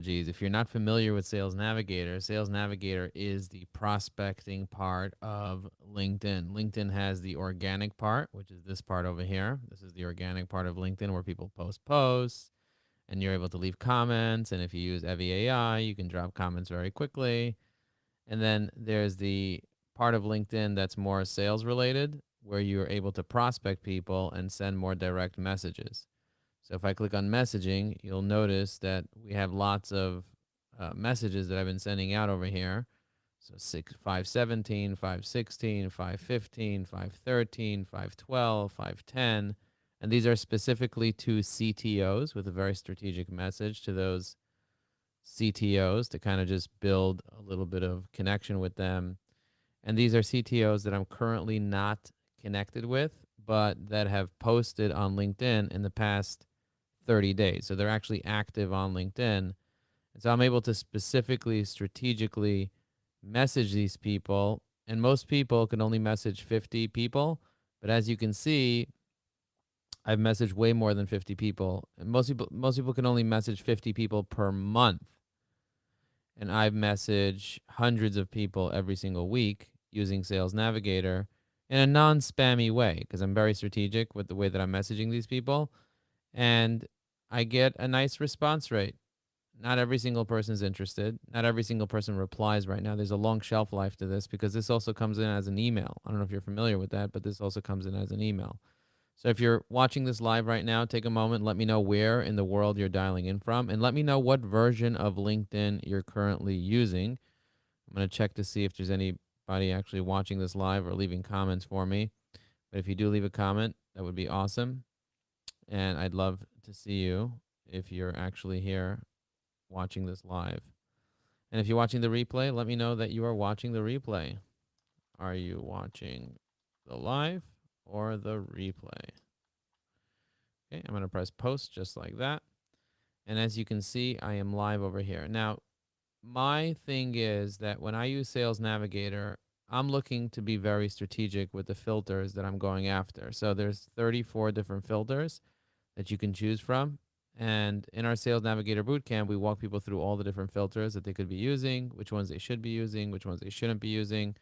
If you're not familiar with Sales Navigator is the prospecting part of LinkedIn. LinkedIn has the organic part, which is this part over here. This is the organic part of LinkedIn where people post posts and you're able to leave comments. And if you use Evi AI, you can drop comments very quickly. And then there's the part of LinkedIn that's more sales related, where you're able to prospect people and send more direct messages. So if I click on messaging, you'll notice that we have lots of messages that I've been sending out over here. So 517, 516, 515, 513, 512, 510. And these are specifically to CTOs with a very strategic message to those CTOs to kind of just build a little bit of connection with them. And these are CTOs that I'm currently not connected with, but that have posted on LinkedIn in the past 30 days. So they're actually active on LinkedIn. And so I'm able to specifically, strategically message these people. And most people can only message 50 people. But as you can see, I've messaged way more than 50 people. And most people can only message 50 people per month. And I've messaged hundreds of people every single week using Sales Navigator in a non-spammy way because I'm very strategic with the way that I'm messaging these people. And I get a nice response rate. Not every single person is interested. Not every single person replies right now. There's a long shelf life to this because this also comes in as an email. I don't know if you're familiar with that, but this also comes in as an email. So if you're watching this live right now, take a moment, let me know where in the world you're dialing in from, and let me know what version of LinkedIn you're currently using. I'm going to check to see if there's anybody actually watching this live or leaving comments for me. But if you do leave a comment, that would be awesome. And I'd love to see you if you're actually here watching this live. And if you're watching the replay, let me know that you are watching the replay. Are you watching the live or the replay? Okay, I'm going to press post just like that. And as you can see, I am live over here. Now, my thing is that when I use Sales Navigator, I'm looking to be very strategic with the filters that I'm going after. So there's 34 different filters that you can choose from. And in our Sales Navigator Bootcamp, we walk people through all the different filters that they could be using, which ones they should be using, which ones they shouldn't be using,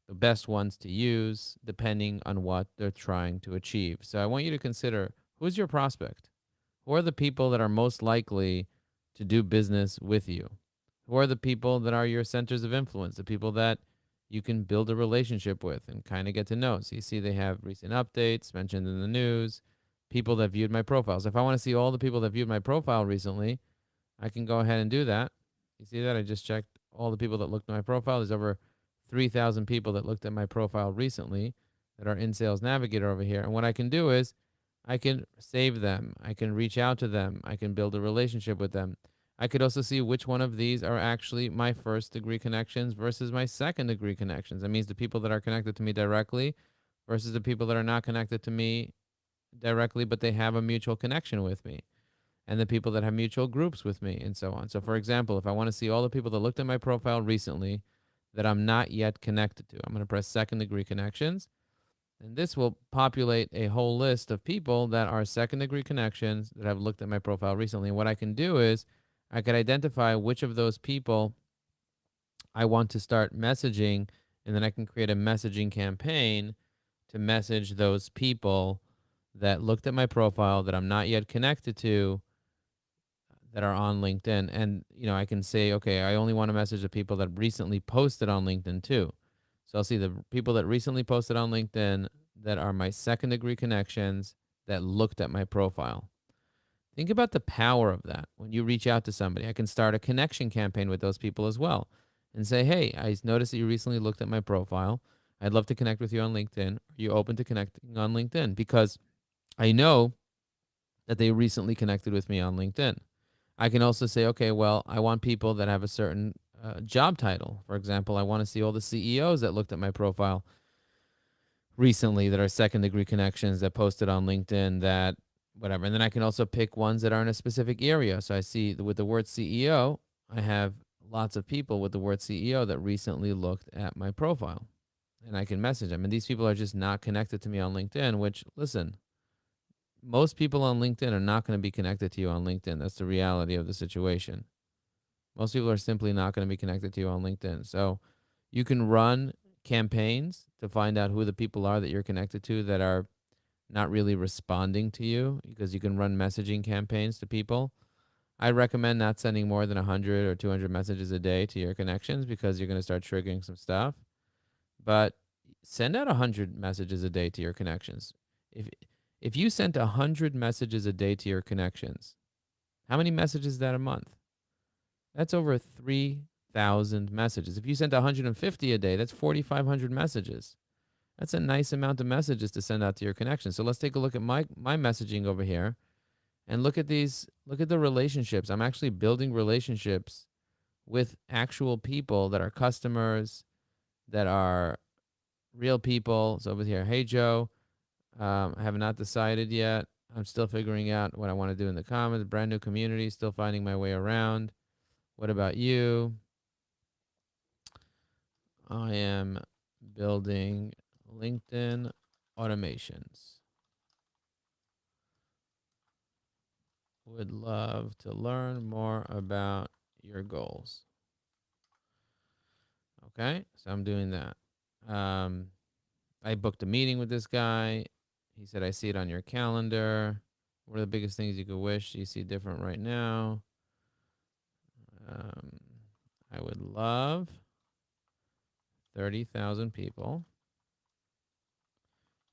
the best ones to use, depending on what they're trying to achieve. So I want you to consider, who's your prospect? Who are the people that are most likely to do business with you? Who are the people that are your centers of influence, the people that you can build a relationship with and kind of get to know? So you see they have recent updates mentioned in the news, people that viewed my profile. So if I want to see all the people that viewed my profile recently, I can go ahead and do that. You see that? I just checked all the people that looked at my profile. There's over 3,000 people that looked at my profile recently that are in Sales Navigator over here. And what I can do is I can save them. I can reach out to them. I can build a relationship with them. I could also see which one of these are actually my first degree connections versus my second degree connections. That means the people that are connected to me directly versus the people that are not connected to me directly, but they have a mutual connection with me, and the people that have mutual groups with me, and so on. So, for example, if I want to see all the people that looked at my profile recently that I'm not yet connected to, I'm going to press second degree connections. And this will populate a whole list of people that are second degree connections that have looked at my profile recently. And what I can do is I could identify which of those people I want to start messaging, and then I can create a messaging campaign to message those people that looked at my profile that I'm not yet connected to that are on LinkedIn. And, I can say, okay, I only want to message the people that recently posted on LinkedIn too. So I'll see the people that recently posted on LinkedIn that are my second degree connections that looked at my profile. Think about the power of that when you reach out to somebody. I can start a connection campaign with those people as well and say, hey, I noticed that you recently looked at my profile. I'd love to connect with you on LinkedIn. Are you open to connecting on LinkedIn? Because I know that they recently connected with me on LinkedIn. I can also say, okay, well, I want people that have a certain job title. For example, I want to see all the CEOs that looked at my profile recently that are second degree connections that posted on LinkedIn that whatever. And then I can also pick ones that are in a specific area. So I see with the word CEO, I have lots of people with the word CEO that recently looked at my profile, and I can message them. And these people are just not connected to me on LinkedIn, which, listen, most people on LinkedIn are not going to be connected to you on LinkedIn. That's the reality of the situation. Most people are simply not going to be connected to you on LinkedIn. So you can run campaigns to find out who the people are that you're connected to that are not really responding to you, because you can run messaging campaigns to people. I recommend not sending more than 100 or 200 messages a day to your connections, because you're going to start triggering some stuff. But send out 100 messages a day to your connections. If you sent 100 messages a day to your connections, how many messages is that a month? That's over 3,000 messages. If you sent 150 a day, that's 4,500 messages. That's a nice amount of messages to send out to your connections. So let's take a look at my messaging over here, and look at these. Look at the relationships. I'm actually building relationships with actual people that are customers, that are real people. So over here, hey Joe, I have not decided yet. I'm still figuring out what I want to do in the comments. Brand new community, still finding my way around. What about you? I am building LinkedIn automations. Would love to learn more about your goals. Okay, so I'm doing that. I booked a meeting with this guy. He said, I see it on your calendar. What are the biggest things you could wish you see different right now? Um, I would love 30,000 people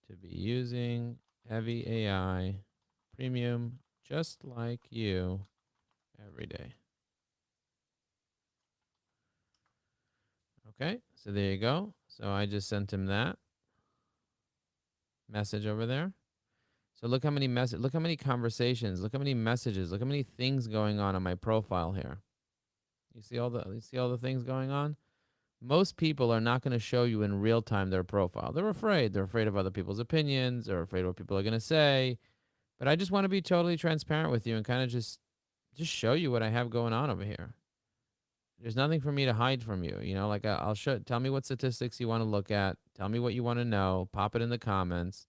to be using heavy AI premium just like you every day. Okay, so there you go. So I just sent him that message over there. So look how many look how many conversations, look how many messages, look how many things going on my profile here. You see all the things going on? Most people are not going to show you in real time their profile. They're afraid. They're afraid of other people's opinions. They're afraid of what people are going to say. But I just want to be totally transparent with you and kind of just show you what I have going on over here. There's nothing for me to hide from you. You know, like I'll show. Tell me what statistics you want to look at. Tell me what you want to know. Pop it in the comments.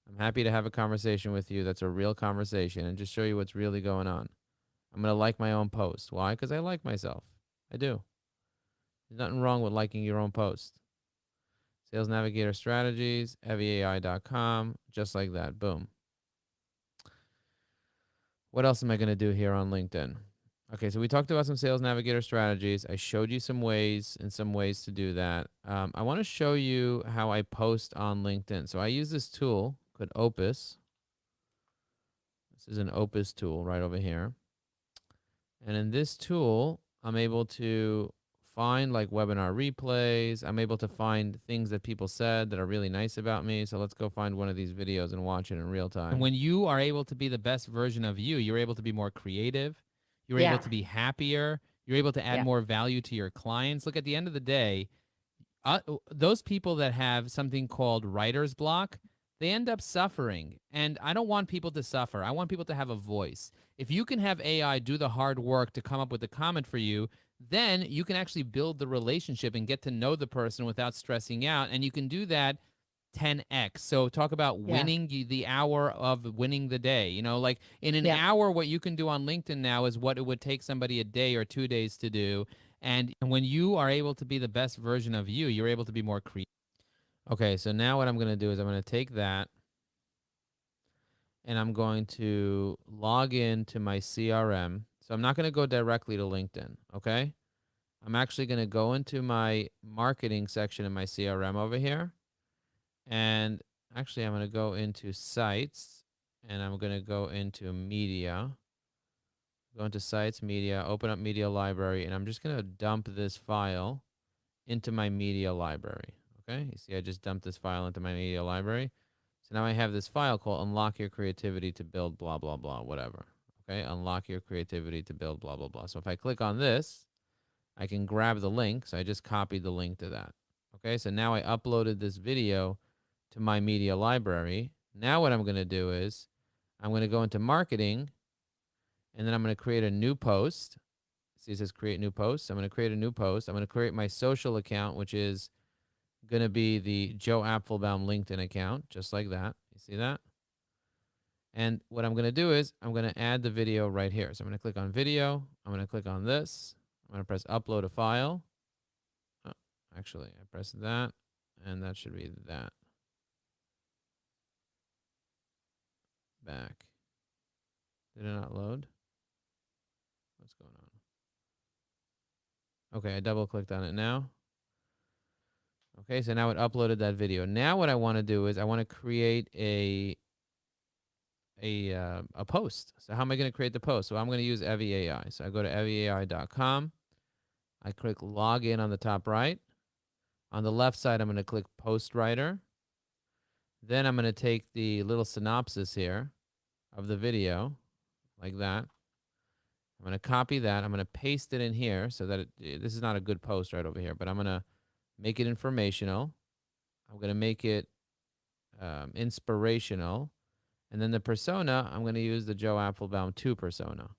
I'm happy to have a conversation with you that's a real conversation and just show you what's really going on. I'm going to like my own post. Why? Because I like myself. I do. There's nothing wrong with liking your own post. Sales Navigator Strategies, heavyai.com, just like that. Boom. What else am I going to do here on LinkedIn? Okay, so we talked about some Sales Navigator strategies. I showed you some ways to do that. I want to show you how I post on LinkedIn. So I use this tool called Opus. This is an Opus tool right over here. And in this tool, I'm able to find like webinar replays. I'm able to find things that people said that are really nice about me. So let's go find one of these videos and watch it in real time. And when you are able to be the best version of you, you're able to be more creative. You're able to be happier. You're able to add more value to your clients. Look, at the end of the day, those people that have something called writer's block, they end up suffering. And I don't want people to suffer. I want people to have a voice. If you can have AI do the hard work to come up with a comment for you, then you can actually build the relationship and get to know the person without stressing out. And you can do that 10x. So talk about winning the hour of winning the day. You know, like in an hour, what you can do on LinkedIn now is what it would take somebody a day or 2 days to do. And when you are able to be the best version of you, you're able to be more creative. Okay, so now what I'm going to do is I'm going to take that and I'm going to log into my CRM. So I'm not going to go directly to LinkedIn, okay? I'm actually going to go into my marketing section in my CRM over here. And actually, I'm going to go into sites and I'm going to go into media. Go into sites, media, open up media library, and I'm just going to dump this file into my media library. Okay, you see I just dumped this file into my media library. So now I have this file called unlock your creativity to build blah, blah, blah, whatever. Okay, unlock your creativity to build blah, blah, blah. So if I click on this, I can grab the link. So I just copied the link to that. Okay, so now I uploaded this video to my media library. Now what I'm going to do is I'm going to go into marketing and then I'm going to create a new post. See, it says create new post. I'm going to create a new post. I'm going to create my social account, which is going to be the Joe Apfelbaum LinkedIn account, just like that. You see that? And what I'm going to do is I'm going to add the video right here. So I'm going to click on video. I'm going to click on this. I'm going to press upload a file. Oh, actually, I press that, and that should be that. Back. Did it not load? What's going on? Okay, I double clicked on it now. Okay, so now it uploaded that video. Now what I want to do is I want to create a post. So how am I going to create the post? So I'm going to use Evi AI. So I go to eviai.com. I click login on the top right. On the left side, I'm going to click post writer. Then I'm going to take the little synopsis here of the video like that. I'm going to copy that. I'm going to paste it in here so that this is not a good post right over here, but I'm going to make it informational. I'm going to make it inspirational. And then the persona, I'm going to use the Joe Apfelbaum 2 persona.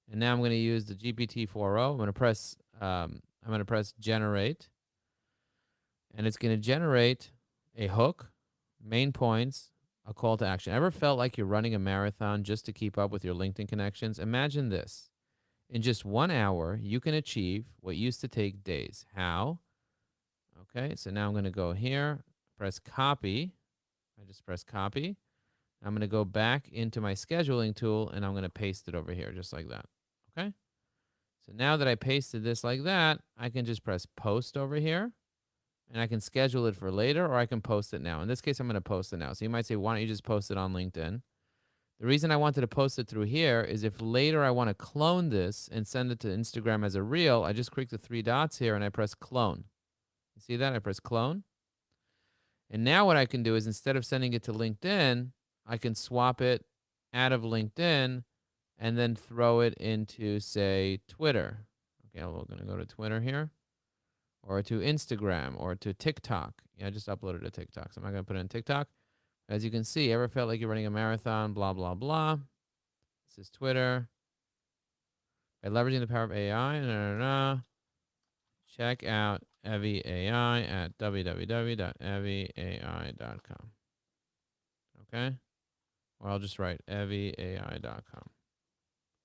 And now I'm going to use the GPT-4o. I'm going to press generate. And it's going to generate a hook, main points, a call to action. Ever felt like you're running a marathon just to keep up with your LinkedIn connections? Imagine this. In just 1 hour, you can achieve what used to take days. How? Okay, so now I'm going to go here, press copy. I just press copy. I'm going to go back into my scheduling tool, and I'm going to paste it over here just like that. Okay? So now that I pasted this like that, I can just press post over here, and I can schedule it for later, or I can post it now. In this case, I'm going to post it now. So you might say, why don't you just post it on LinkedIn? The reason I wanted to post it through here is if later I want to clone this and send it to Instagram as a reel, I just click the 3 dots here and I press clone. You see that? I press clone. And now what I can do is instead of sending it to LinkedIn, I can swap it out of LinkedIn and then throw it into, say, Twitter. Okay, we're going to go to Twitter here, or to Instagram, or to TikTok. Yeah, I just uploaded to TikTok, so I'm not going to put it in TikTok. As you can see, ever felt like you're running a marathon, blah, blah, blah. This is Twitter. By leveraging the power of AI, check out Evi AI at www.eviai.com. Okay? Or I'll just write eviai.com.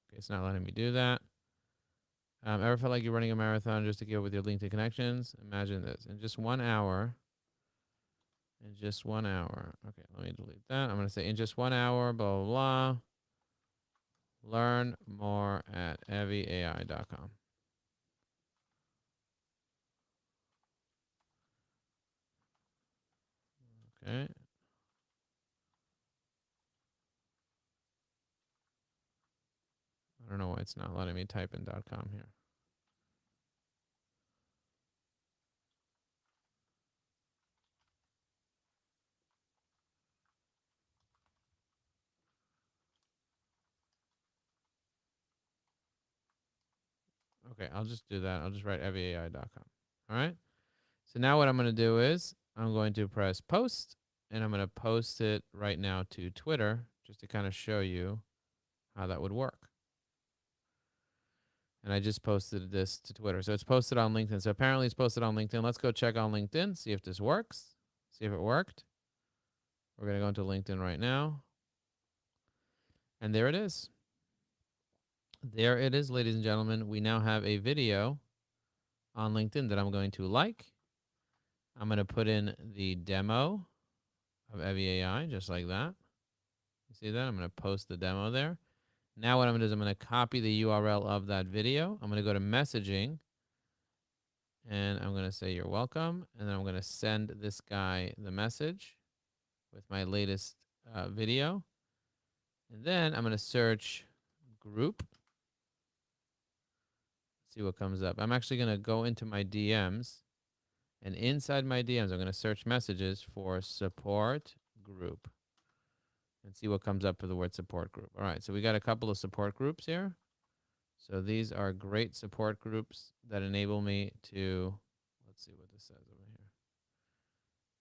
Okay, it's not letting me do that. Ever felt like you're running a marathon just to keep up with your LinkedIn connections? Imagine this. In just 1 hour. Okay, let me delete that. I'm going to say in just 1 hour, blah, blah, blah. Learn more at eviai.com. Okay. I don't know why it's not letting me type in .com here. Okay, I'll just do that. I'll just write eviai.com. All right. So now what I'm going to do is I'm going to press post, and I'm going to post it right now to Twitter just to kind of show you how that would work. And I just posted this to Twitter. So it's posted on LinkedIn. So apparently it's posted on LinkedIn. Let's go check on LinkedIn, see if this works. See if it worked. We're going to go into LinkedIn right now. And there it is. There it is, ladies and gentlemen. We now have a video on LinkedIn that I'm going to like. I'm going to put in the demo of Evi AI, just like that. You see that? I'm going to post the demo there. Now what I'm going to do is I'm going to copy the URL of that video. I'm going to go to messaging, and I'm going to say you're welcome. And then I'm going to send this guy the message with my latest video. And then I'm going to search group. See what comes up. I'm actually going to go into my DMs. And inside my DMs, I'm going to search messages for support group and see what comes up for the word support group. All right, so we got a couple of support groups here. So these are great support groups that enable me to, let's see what this says over here.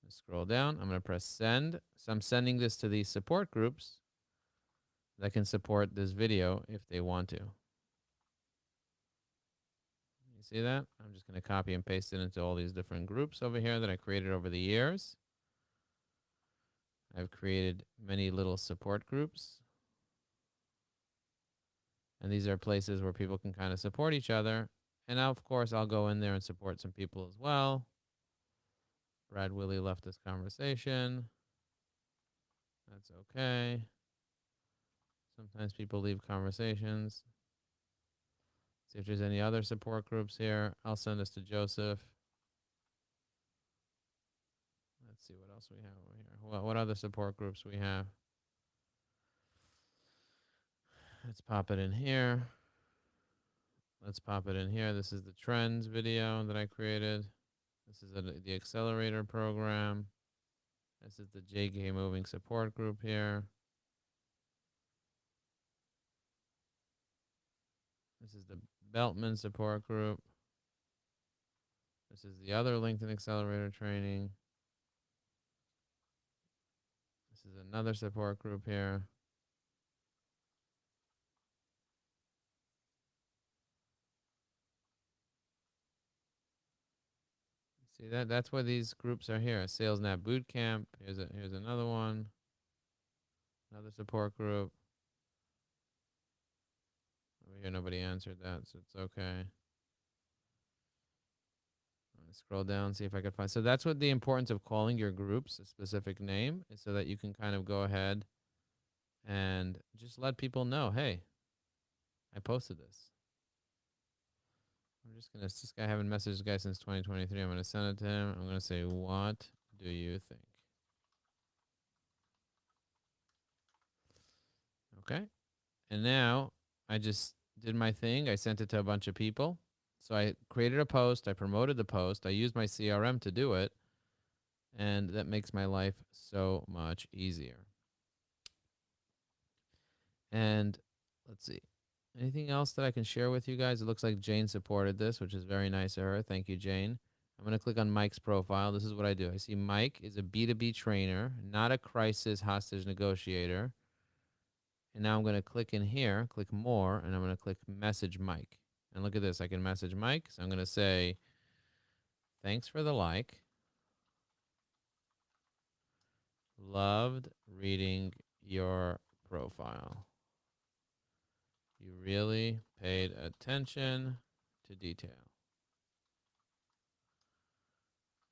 Let's scroll down. I'm going to press send. So I'm sending this to these support groups that can support this video if they want to. You see that? I'm just going to copy and paste it into all these different groups over here that I created over the years. I've created many little support groups. And these are places where people can kind of support each other And now, of course, I'll go in there and support some people as well. Brad Willie left this conversation. That's okay. Sometimes people leave conversations. See if there's any other support groups here. I'll send this to Joseph. Let's see what else we have over here. What other support groups we have? Let's pop it in here. Let's pop it in here. This is the trends video that I created. This is the accelerator program. This is the JK moving support group here. This is the Beltman support group. This is the other LinkedIn accelerator training. This is another support group here. See that's where these groups are here. SalesNav Bootcamp. Here's another one. Another support group. Over here nobody answered that, so it's okay. Scroll down, see if I can find. So that's what the importance of calling your groups a specific name is, so that you can kind of go ahead and just let people know, hey, I posted this. I'm just gonna. This guy haven't messaged this guy since 2023. I'm gonna send it to him. I'm gonna say, what do you think? Okay, and now I just did my thing. I sent it to a bunch of people. So I created a post. I promoted the post. I used my CRM to do it. And that makes my life so much easier. And let's see. Anything else that I can share with you guys? It looks like Jane supported this, which is very nice of her. Thank you, Jane. I'm going to click on Mike's profile. This is what I do. I see Mike is a B2B trainer, not a crisis hostage negotiator. And now I'm going to click in here, click more, and I'm going to click message Mike. And look at this. I can message Mike. So I'm going to say, thanks for the like. Loved reading your profile. You really paid attention to detail.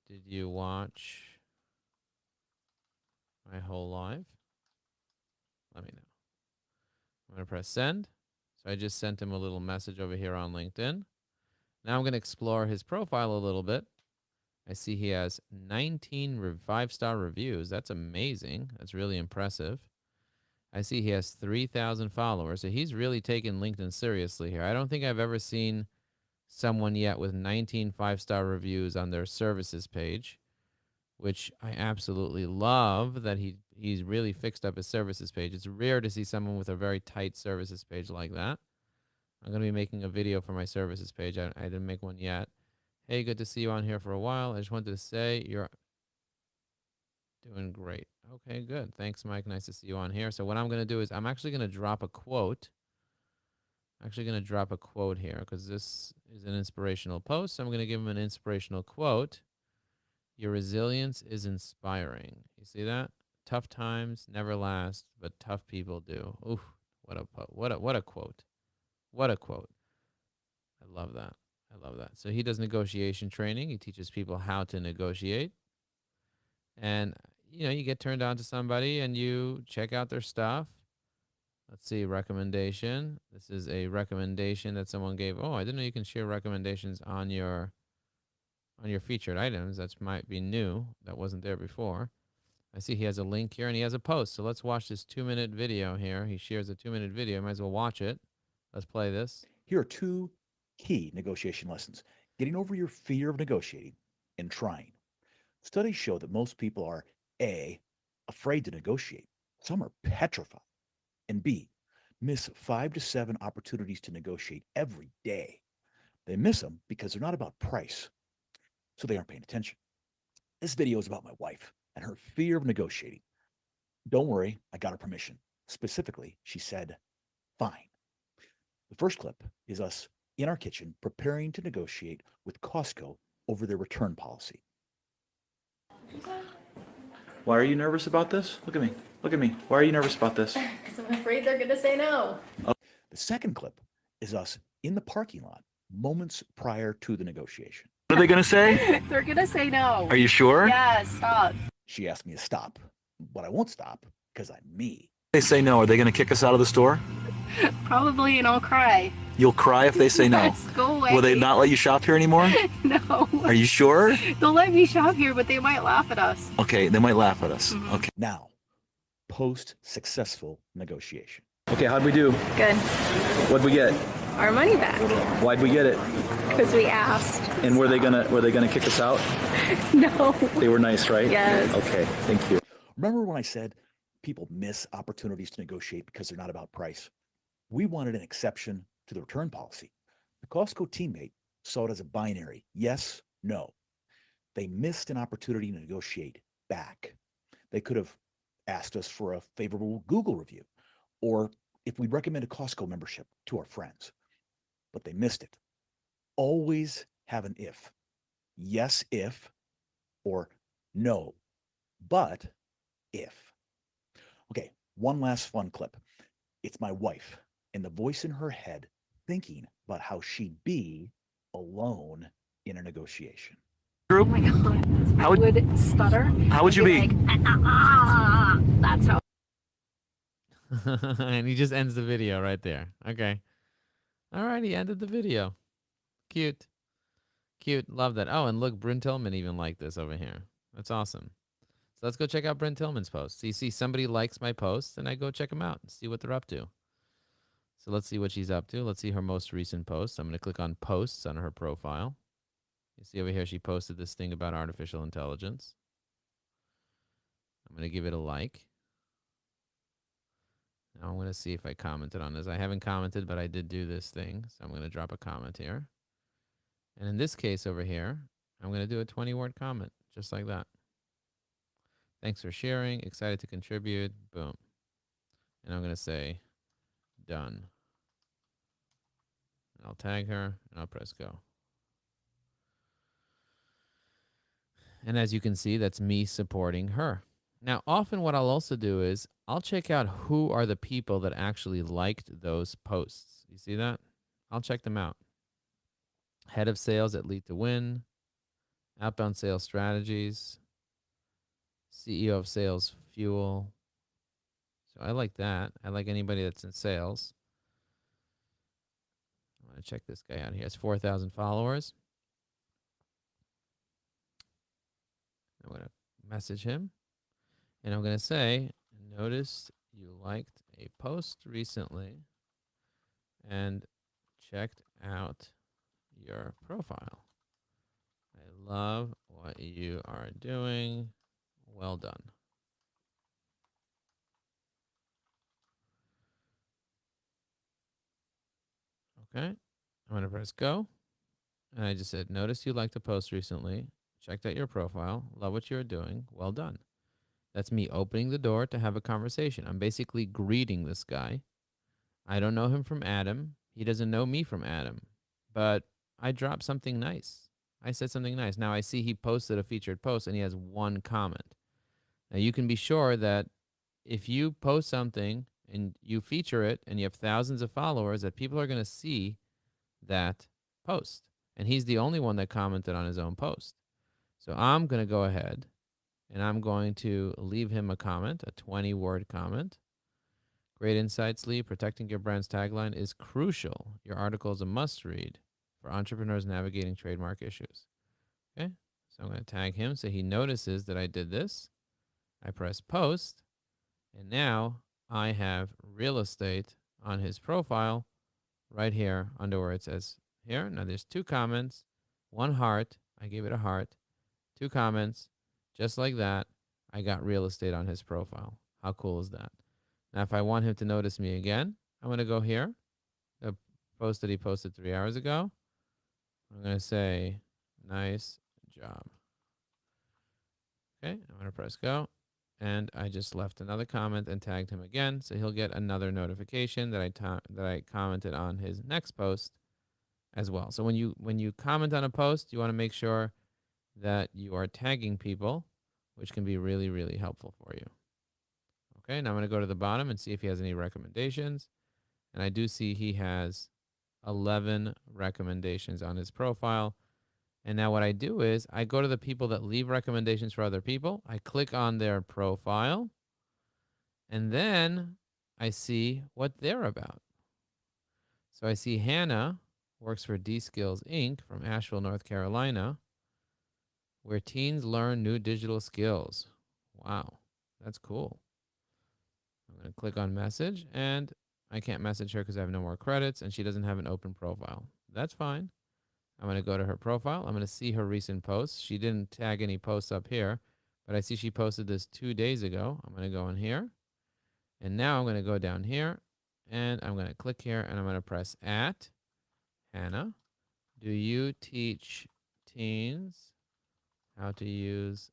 Did you watch my whole live? Let me know. I'm going to press send. So I just sent him a little message over here on LinkedIn. Now I'm going to explore his profile a little bit. I see he has 19 5-star reviews. That's amazing. That's really impressive. I see he has 3,000 followers. So he's really taken LinkedIn seriously here. I don't think I've ever seen someone yet with 19 5-star reviews on their services page, which I absolutely love that he's really fixed up his services page. It's rare to see someone with a very tight services page like that. I'm going to be making a video for my services page. I didn't make one yet. Hey, good to see you on here for a while. I just wanted to say you're doing great. Okay, good. Thanks, Mike. Nice to see you on here. So what I'm going to do is I'm actually going to drop a quote. I'm actually going to drop a quote here because this is an inspirational post. So I'm going to give him an inspirational quote. Your resilience is inspiring. You see that? Tough times never last, but tough people do. Ooh, what a quote. What a quote. I love that. I love that. So he does negotiation training. He teaches people how to negotiate. And, you know, you get turned on to somebody and you check out their stuff. Let's see, recommendation. This is a recommendation that someone gave. Oh, I didn't know you can share recommendations on your featured items. That might be new. That wasn't there before. I see he has a link here and he has a post. So let's watch this 2-minute video here. He shares a 2-minute video. Might as well watch it. Let's play this. Here are 2 key negotiation lessons: getting over your fear of negotiating and trying. Studies show that most people are A, afraid to negotiate. Some are petrified. And B, miss 5 to 7 opportunities to negotiate every day. They miss them because they're not about price, so they aren't paying attention. This video is about my wife and her fear of negotiating. Don't worry, I got her permission. Specifically, she said, fine. The first clip is us in our kitchen preparing to negotiate with Costco over their return policy. Why are you nervous about this? Look at me. Look at me. Why are you nervous about this? Because I'm afraid they're going to say no. The second clip is us in the parking lot moments prior to the negotiation. What are they going to say? They're gonna say no. Are you sure? Yes, stop. She asked me to stop, but I won't stop because I'm me. They say no. Are they going to kick us out of the store? Probably, and I'll cry. You'll cry if they say no. Yes, go away. Will they not let you shop here anymore? No. Are you sure? They'll let me shop here, but they might laugh at us. Okay, they might laugh at us. Mhm. Okay. Now, post successful negotiation. Okay, how'd we do? Good. What'd we get? Our money back Why'd we get it? because we asked. And were they gonna kick us out? No. They were nice, right? Yes. Okay, thank you. Remember when I said people miss opportunities to negotiate because they're not about price? We wanted an exception to the return policy. The Costco teammate saw it as a binary yes, no. They missed an opportunity to negotiate back. They could have asked us for a favorable Google review or if we'd recommend a Costco membership to our friends, but they missed it. Always have an if. Yes, if, or no, but if. Okay, one last fun clip. It's my wife and the voice in her head thinking about how she'd be alone in a negotiation. Oh my god. How I would- would stutter. How would you be? Like, that's how. And he just ends the video right there. Okay. All right, he ended the video. Cute. Cute. Love that. Oh, and look, Bryn Tillman even liked this over here. That's awesome. So let's go check out Bryn Tillman's post. So you see somebody likes my post, and I go check them out and see what they're up to. So let's see what she's up to. Let's see her most recent post. I'm going to click on posts on her profile. You see over here, she posted this thing about artificial intelligence. I'm going to give it a like. Now I'm going to see if I commented on this. I haven't commented, but I did do this thing. So I'm going to drop a comment here. And in this case over here, I'm going to do a 20-word comment, just like that. Thanks for sharing. Excited to contribute. Boom. And I'm going to say, done. And I'll tag her, and I'll press go. And as you can see, that's me supporting her. Now, often what I'll also do is I'll check out who are the people that actually liked those posts. You see that? I'll check them out. Head of sales at Lead to Win, outbound sales strategies, CEO of Sales Fuel. So I like that. I like anybody that's in sales. I'm going to check this guy out. He has 4,000 followers. I'm going to message him. And I'm going to say, noticed you liked a post recently and checked out your profile. I love what you are doing. Well done. Okay. I'm going to press go. And I just said, noticed you liked a post recently. Checked out your profile. Love what you're doing. Well done. That's me opening the door to have a conversation. I'm basically greeting this guy. I don't know him from Adam. He doesn't know me from Adam. But I dropped something nice. I said something nice. Now I see he posted a featured post and he has one comment. Now you can be sure that if you post something and you feature it and you have thousands of followers, that people are going to see that post. And he's the only one that commented on his own post. So I'm going to go ahead and I'm going to leave him a comment, a 20-word comment. Great insights, Lee. Protecting your brand's tagline is crucial. Your article is a must-read for entrepreneurs navigating trademark issues. Okay, so I'm going to tag him so he notices that I did this. I press post, and now I have real estate on his profile right here under where it says here. Now there's 2 comments, 1 heart. I gave it a heart. 2 comments. Just like that, I got real estate on his profile. How cool is that? Now, if I want him to notice me again, I'm going to go here. The post that he posted 3 hours ago. I'm going to say, nice job. Okay, I'm going to press go. And I just left another comment and tagged him again. So he'll get another notification that I commented on his next post as well. So when you comment on a post, you want to make sure that you are tagging people, which can be really, really helpful for you. Okay, now I'm going to go to the bottom and see if he has any recommendations. And I do see he has 11 recommendations on his profile. And now what I do is I go to the people that leave recommendations for other people. I click on their profile. And then I see what they're about. So I see Hannah works for D Skills Inc. from Asheville, North Carolina, where teens learn new digital skills. Wow, that's cool. I'm going to click on message, and I can't message her because I have no more credits, and she doesn't have an open profile. That's fine. I'm going to go to her profile. I'm going to see her recent posts. She didn't tag any posts up here, but I see she posted this 2 days ago. I'm going to go in here, and now I'm going to go down here, and I'm going to click here, and I'm going to press at Hannah. Do you teach teens how to use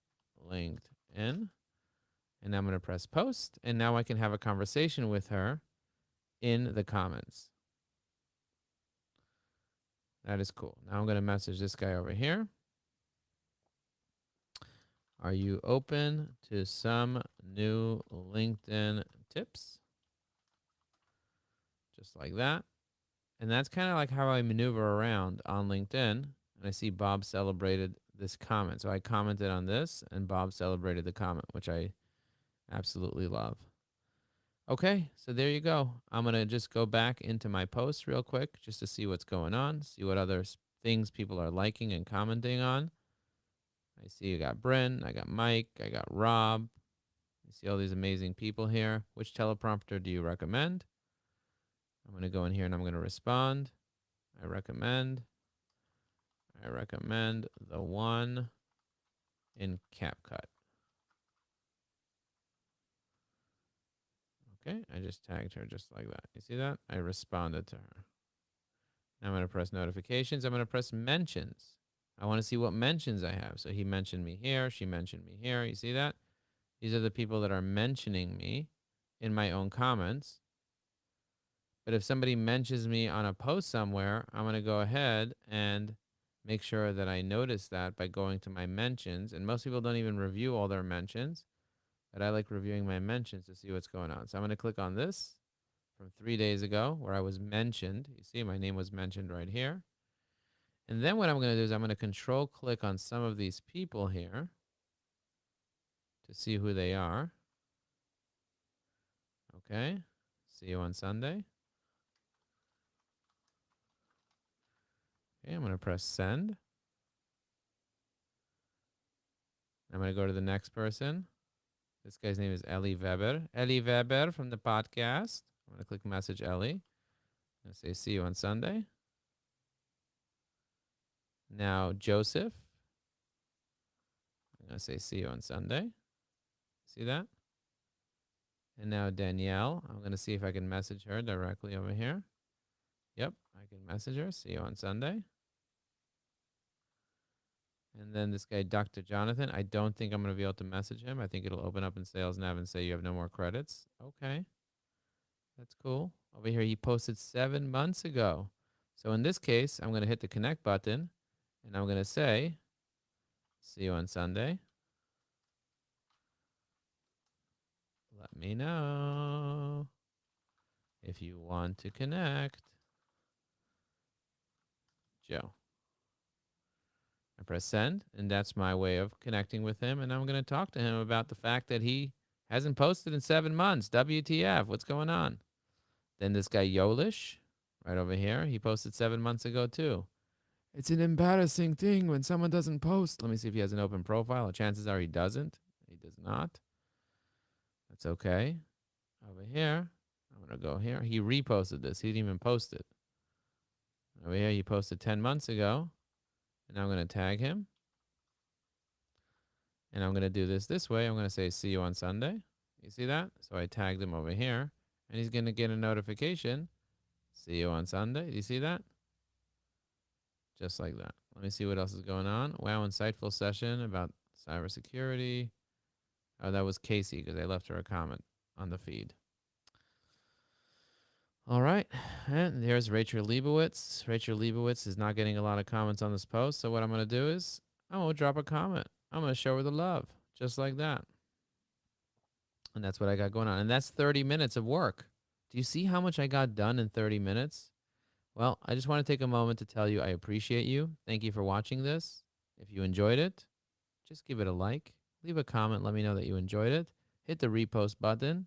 LinkedIn? And I'm going to press post, and now I can have a conversation with her in the comments. That is cool. Now I'm going to message this guy over here. Are you open to some new LinkedIn tips? Just like that. And that's kind of like how I maneuver around on LinkedIn. And I see Bob celebrated this comment. So I commented on this, and Bob celebrated the comment, which I absolutely love. Okay, so there you go. I'm going to just go back into my post real quick just to see what's going on, see what other things people are liking and commenting on. I see you got Bryn, I got Mike, I got Rob. I see all these amazing people here. Which teleprompter do you recommend? I'm going to go in here and I'm going to respond. I recommend the one in CapCut. Okay, I just tagged her just like that. You see that? I responded to her. Now I'm going to press notifications. I'm going to press mentions. I want to see what mentions I have. So he mentioned me here. She mentioned me here. You see that? These are the people that are mentioning me in my own comments. But if somebody mentions me on a post somewhere, I'm going to go ahead and make sure that I notice that by going to my mentions. And most people don't even review all their mentions. But I like reviewing my mentions to see what's going on. So I'm going to click on this from 3 days ago where I was mentioned. You see, my name was mentioned right here. And then what I'm going to do is I'm going to control click on some of these people here to see who they are. Okay. See you on Sunday. Okay, I'm going to press send. I'm going to go to the next person. This guy's name is Ellie Weber. Ellie Weber from the podcast. I'm going to click message Ellie. I'm going to say see you on Sunday. Now Joseph. I'm going to say see you on Sunday. See that? And now Danielle. I'm going to see if I can message her directly over here. Yep, I can message her. See you on Sunday. And then this guy, Dr. Jonathan. I don't think I'm going to be able to message him. I think it'll open up in Sales Nav and say you have no more credits. Okay. That's cool. Over here, he posted 7 months ago. So in this case, I'm going to hit the connect button. And I'm going to say, see you on Sunday. Let me know if you want to connect. Joe. I press send, and that's my way of connecting with him. And I'm going to talk to him about the fact that he hasn't posted in 7 months. WTF? What's going on? Then this guy, Yolish, right over here, he posted 7 months ago, too. It's an embarrassing thing when someone doesn't post. Let me see if he has an open profile. Chances are he doesn't. He does not. That's okay. Over here, I'm going to go here. He reposted this. He didn't even post it. Over here, he posted 10 months ago. And I'm going to tag him. And I'm going to do this way. I'm going to say, see you on Sunday. You see that? So I tagged him over here. And he's going to get a notification. See you on Sunday. Do you see that? Just like that. Let me see what else is going on. Wow, insightful session about cybersecurity. Oh, that was Casey because I left her a comment on the feed. All right. And there's Rachel Leibowitz. Rachel Leibowitz is not getting a lot of comments on this post. So what I'm going to do is I'm going to drop a comment. I'm going to show her the love just like that. And that's what I got going on. And that's 30 minutes of work. Do you see how much I got done in 30 minutes? Well, I just want to take a moment to tell you I appreciate you. Thank you for watching this. If you enjoyed it, just give it a like, leave a comment, let me know that you enjoyed it. Hit the repost button.